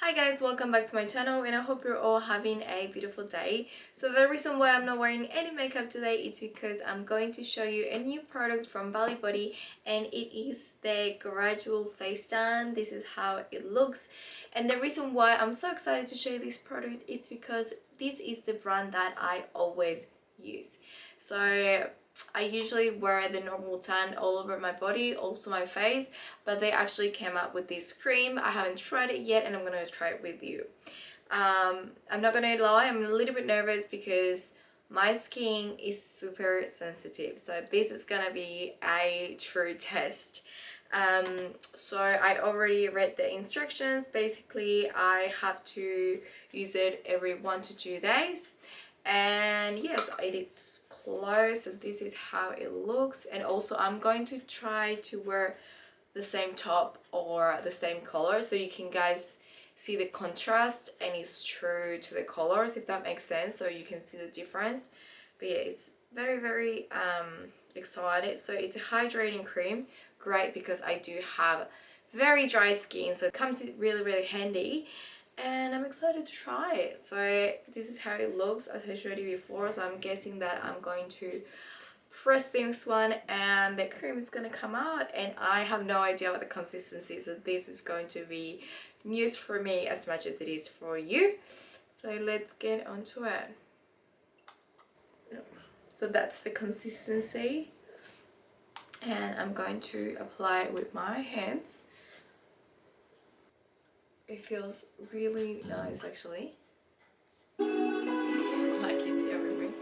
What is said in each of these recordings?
Hi guys, welcome back to my channel and I hope you're all having a beautiful day. So the reason why I'm not wearing any makeup today is because I'm going to show you a new product from Bali and it is the Gradual face stand. This is how it looks, and the reason why I'm so excited to show you this product is because this is the brand that I always use. So I usually wear the normal tan all over my body, also my face, but they actually came out with this cream. I haven't tried it yet and I'm gonna try it with you. I'm not gonna lie, I'm a little bit nervous because my skin is super sensitive, so this is gonna be a true test. So I already read the instructions. Basically I have to use it every 1 to 2 days, and yes, it is close. So this is how it looks, and also I'm going to try to wear the same top or the same color so you can guys see the contrast and it's true to the colors, if that makes sense, so you can see the difference. But yeah, it's very excited. So it's a hydrating cream, great because I do have very dry skin, so it comes in really handy, and I'm excited to try it. So this is how it looks as I showed you before. So I'm guessing that I'm going to press this one and the cream is gonna come out, and I have no idea what the consistency is, so this is going to be news for me as much as it is for you. So let's get onto it. So that's the consistency, and I'm going to apply it with my hands. It feels really nice actually. Like you see everything.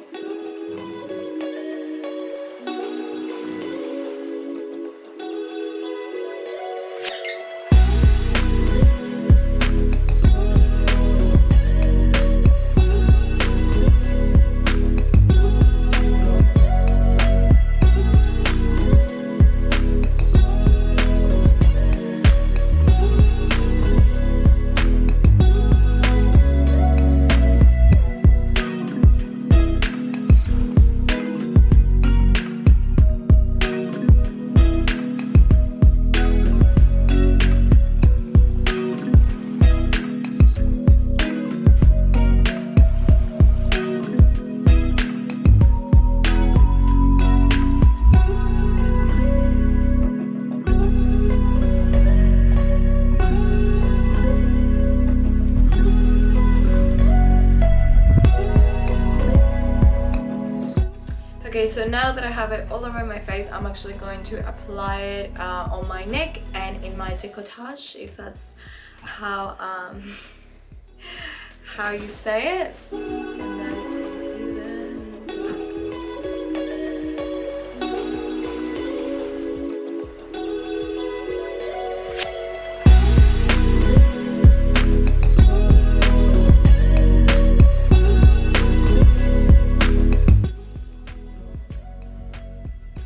Okay, so now that I have it all over my face, I'm actually going to apply it on my neck and in my décolletage, if that's how how you say it. So nice and even.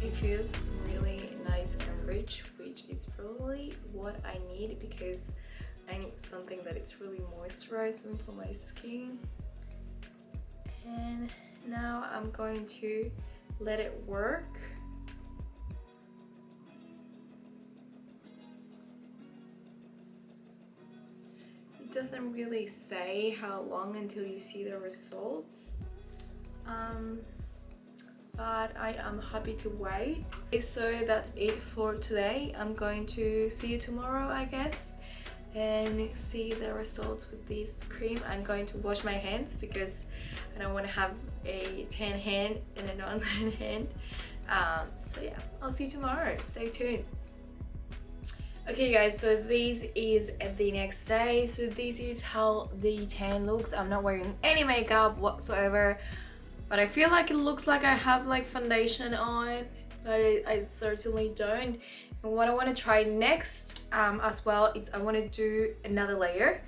It feels really nice and rich, which is probably what I need because I need something that it's really moisturizing for my skin. And now I'm going to let it work. It doesn't really say how long until you see the results, but I am happy to wait. So that's it for today. I'm going to see you tomorrow, I guess, and see the results with this cream. I'm going to wash my hands because I don't want to have a tan hand and a non-tan hand. So yeah, I'll see you tomorrow. Stay tuned. Okay guys, so this is the next day. So this is how the tan looks. I'm not wearing any makeup whatsoever, but I feel like it looks like I have like foundation on, but I certainly don't. And what I want to try next as well is I want to do another layer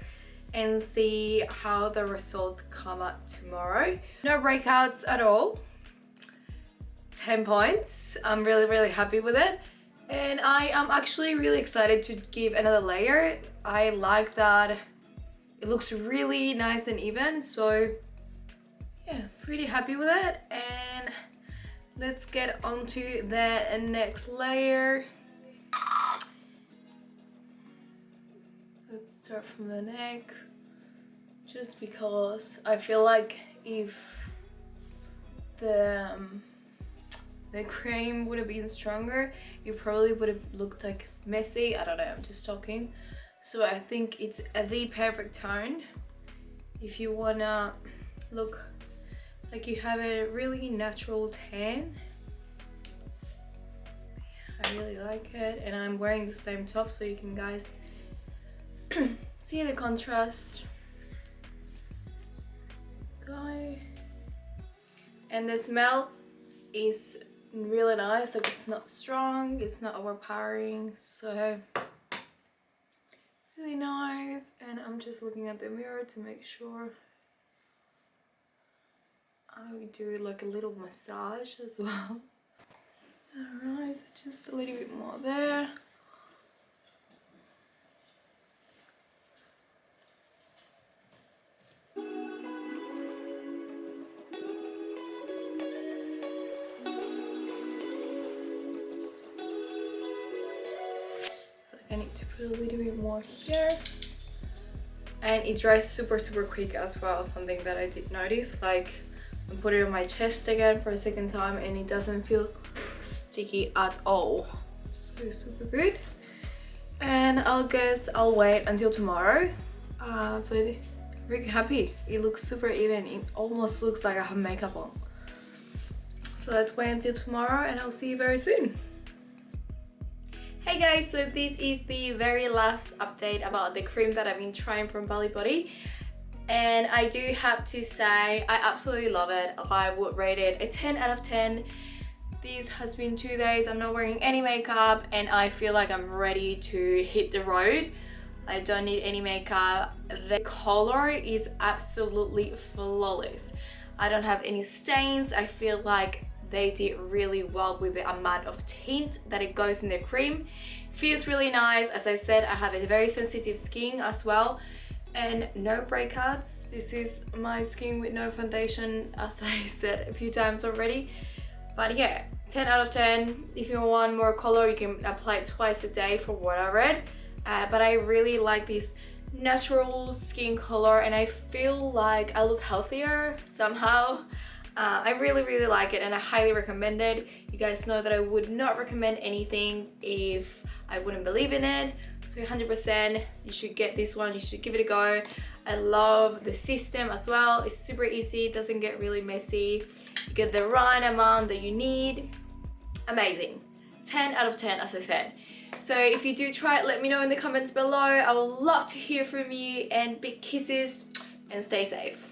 and see how the results come out tomorrow. No breakouts at all. 10 points. I'm really happy with it. And I am actually really excited to give another layer. I like that it looks really nice and even, so yeah, pretty happy with it. And let's get onto the next layer. let's start from the neck, just because I feel like if the cream would have been stronger, it probably would have looked like messy. I don't know, I'm just talking. So I think it's the perfect tone if you wanna look like you have a really natural tan. I really like it, and I'm wearing the same top so you can guys see the contrast. And the smell is really nice, like it's not strong, it's not overpowering, so really nice. And I'm just looking at the mirror to make sure. I will do like a little massage as well. Alright, so just a little bit more there. I need to put a little bit more here. And it dries super quick as well, something that I did notice. Like, I put it on my chest again for a second time and it doesn't feel sticky at all. So super good. And I'll guess I'll wait until tomorrow. But really happy. It looks super even. It almost looks like I have makeup on. So let's wait until tomorrow and I'll see you very soon. Hey guys, so this is the very last update about the cream that I've been trying from Bali Body, and I do have to say I absolutely love it. I would rate it a 10 out of 10. This has been 2 days, I'm not wearing any makeup and I feel like I'm ready to hit the road. I don't need any makeup. The color is absolutely flawless. I don't have any stains. I feel like they did really well with the amount of tint that it goes in the cream. Feels really nice. As I said, I have a very sensitive skin as well and no breakouts. This is my skin with no foundation, as I said a few times already. But yeah, 10 out of 10. If you want more color, you can apply it twice a day for what I read. But I really like this natural skin color and I feel like I look healthier somehow. I really like it and I highly recommend it. You guys know that I would not recommend anything if I wouldn't believe in it. So 100% you should get this one, you should give it a go. I love the system as well. It's super easy, it doesn't get really messy. You get the right amount that you need. Amazing. 10 out of 10 as I said. So if you do try it, let me know in the comments below. I would love to hear from you, and big kisses and stay safe.